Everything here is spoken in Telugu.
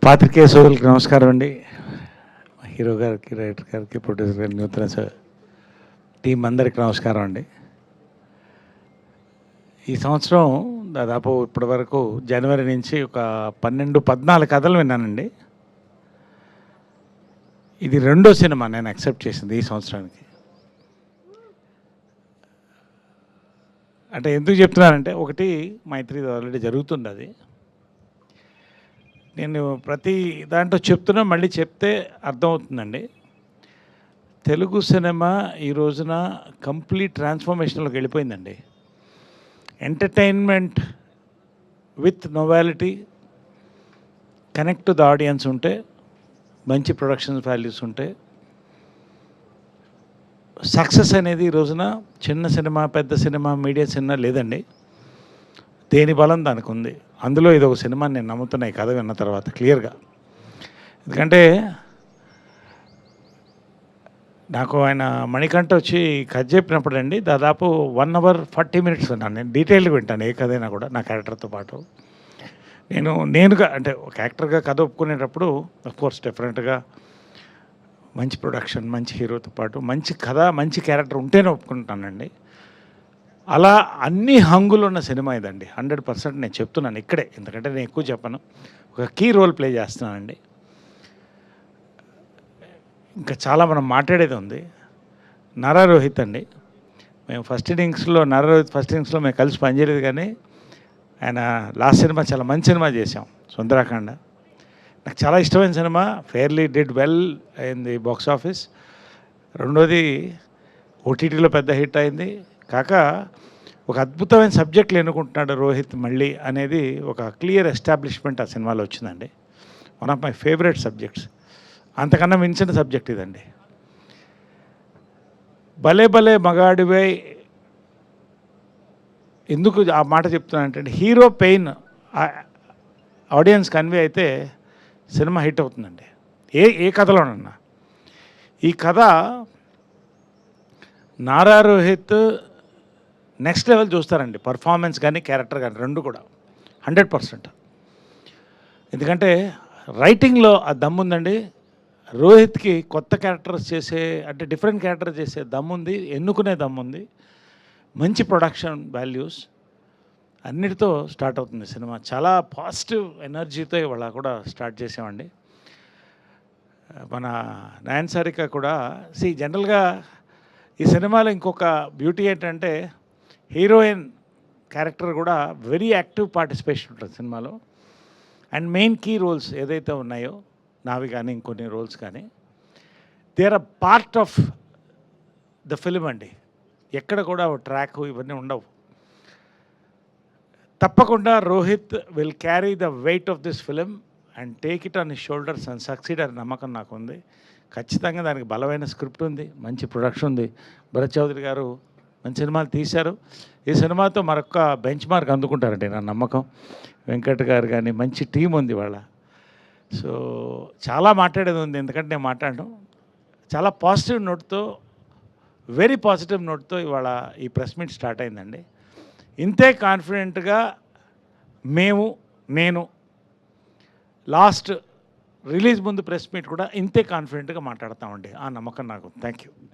పాత్రికేయ సోదరులకు నమస్కారం అండి. హీరో గారికి, రైటర్ గారికి, ప్రొడ్యూసర్ గారికి, నూతన టీం అందరికి నమస్కారం అండి. ఈ సంవత్సరం దాదాపు ఇప్పటి వరకు జనవరి నుంచి ఒక 12-14 కథలు విన్నానండి. ఇది రెండో సినిమా నేను యాక్సెప్ట్ చేసింది ఈ సంవత్సరానికి. అంటే ఎందుకు చెప్తున్నానంటే, ఒకటి మైత్రి ఆల్రెడీ జరుగుతుంది. అది నేను ప్రతి దాంట్లో చెప్తున్నా, మళ్ళీ చెప్తే అర్థమవుతుందండి. తెలుగు సినిమా ఈ రోజున కంప్లీట్ ట్రాన్స్ఫర్మేషన్లోకి వెళ్ళిపోయిందండి. Entertainment with novelty, connect to the audience ఉంటే, మంచి ప్రొడక్షన్ వాల్యూస్ ఉంటే, సక్సెస్ అనేది ఈ రోజున చిన్న సినిమా, పెద్ద సినిమా, మీడియా సినిమా లేదండి. దేని బలం దానికి ఉంది. అందులో ఇది ఒక సినిమా నేను నమ్ముతున్నా ఈ కథ విన్న తర్వాత క్లియర్గా. ఎందుకంటే నాకు ఆయన మణికంఠ వచ్చి కథ చెప్పినప్పుడు అండి, దాదాపు 1 hour 40 minutes విన్నాను. నేను డీటెయిల్గా వింటాను ఏ కథ అయినా కూడా, నా క్యారెక్టర్తో పాటు. నేనుగా అంటే ఒక యాక్టర్గా కథ ఒప్పుకునేటప్పుడు అఫ్కోర్స్ డెఫినెట్గా మంచి ప్రొడక్షన్, మంచి హీరోతో పాటు మంచి కథ, మంచి క్యారెక్టర్ ఉంటేనే ఒప్పుకుంటానండి. అలా అన్ని హంగులు ఉన్న సినిమా ఇదండి. 100% నేను చెప్తున్నాను ఇక్కడే, ఎందుకంటే నేను ఎక్కువ చెప్పను. ఒక కీ రోల్ ప్లే చేస్తున్నానండి. ఇంకా చాలా మనం మాట్లాడేది ఉంది. నారా రోహిత్ అండి, మేము ఫస్ట్ ఇన్నింగ్స్లో మేము కలిసి పనిచేయలేదు, కానీ ఆయన లాస్ట్ సినిమా చాలా మంచి సినిమా చేసాం, సుందరాఖండ. నాకు చాలా ఇష్టమైన cinema. Fairly did well in the box office. రెండోది ఓటీటీలో పెద్ద హిట్ అయింది. కాక ఒక అద్భుతమైన సబ్జెక్టులు ఎన్నుకుంటున్నాడు రోహిత్ మళ్ళీ అనేది ఒక క్లియర్ ఎస్టాబ్లిష్మెంట్ ఆ సినిమాలో వచ్చిందండి. One of my favourite subjects. అంతకన్నా మించిన సబ్జెక్ట్ ఇదండి. భలే భలే మగాడివై ఎందుకు ఆ మాట చెప్తున్నానంటే, హీరో పెయిన్ ఆడియన్స్ కన్వే అయితే సినిమా హిట్ అవుతుందండి. ఏ కథలోనన్నా. ఈ కథ నారా రోహిత్ నెక్స్ట్ లెవెల్ చూస్తారండి. పర్ఫార్మెన్స్ కానీ, క్యారెక్టర్ కానీ, రెండు కూడా 100%. ఎందుకంటే రైటింగ్లో ఆ దమ్ముందండి. రోహిత్కి కొత్త క్యారెక్టర్స్ చేసే, అంటే డిఫరెంట్ క్యారెక్టర్ చేసే దమ్ముంది, ఎన్నుకునే దమ్ముంది, మంచి ప్రొడక్షన్ వాల్యూస్ అన్నిటితో స్టార్ట్ అవుతుంది సినిమా. చాలా పాజిటివ్ ఎనర్జీతో ఇవాళ కూడా స్టార్ట్ చేసామండి. మన నయన్ సారిక కూడా జనరల్గా ఈ సినిమాలో ఇంకొక బ్యూటీ ఏంటంటే, హీరోయిన్ క్యారెక్టర్ కూడా వెరీ యాక్టివ్ పార్టిసిపేషన్ ఉంటుంది సినిమాలో. అండ్ మెయిన్ కీ రోల్స్ ఏదైతే ఉన్నాయో, నావి కానీ ఇంకొన్ని రోల్స్ కానీ, they are a part of the film అండి. ఎక్కడ కూడా ట్రాక్ ఇవన్నీ ఉండవు. తప్పకుండా Rohit will carry the weight of this film and take it on his shoulders and succeed అనే నమ్మకం నాకు ఉంది. ఖచ్చితంగా దానికి బలమైన స్క్రిప్ట్ ఉంది, మంచి ప్రొడక్షన్ ఉంది. భరత్ చౌదరి గారు మంచి సినిమాలు తీశారు. ఈ సినిమాతో మరొక బెంచ్ మార్క్ అందుకుంటారండి నా నమ్మకం. వెంకట్ గారు కానీ మంచి టీం ఉంది వాళ్ళ. సో చాలా మాట్లాడేది ఉంది, ఎందుకంటే నేను మాట్లాడడం చాలా పాజిటివ్ నోట్తో, వెరీ పాజిటివ్ నోట్తో ఇవాళ ఈ ప్రెస్ మీట్ స్టార్ట్ అయిందండి. ఇంతే కాన్ఫిడెంట్గా నేను లాస్ట్ రిలీజ్ ముందు ప్రెస్ మీట్ కూడా ఇంతే కాన్ఫిడెంట్గా మాట్లాడతామండి. ఆ నమ్మకం నాకు. Thank you.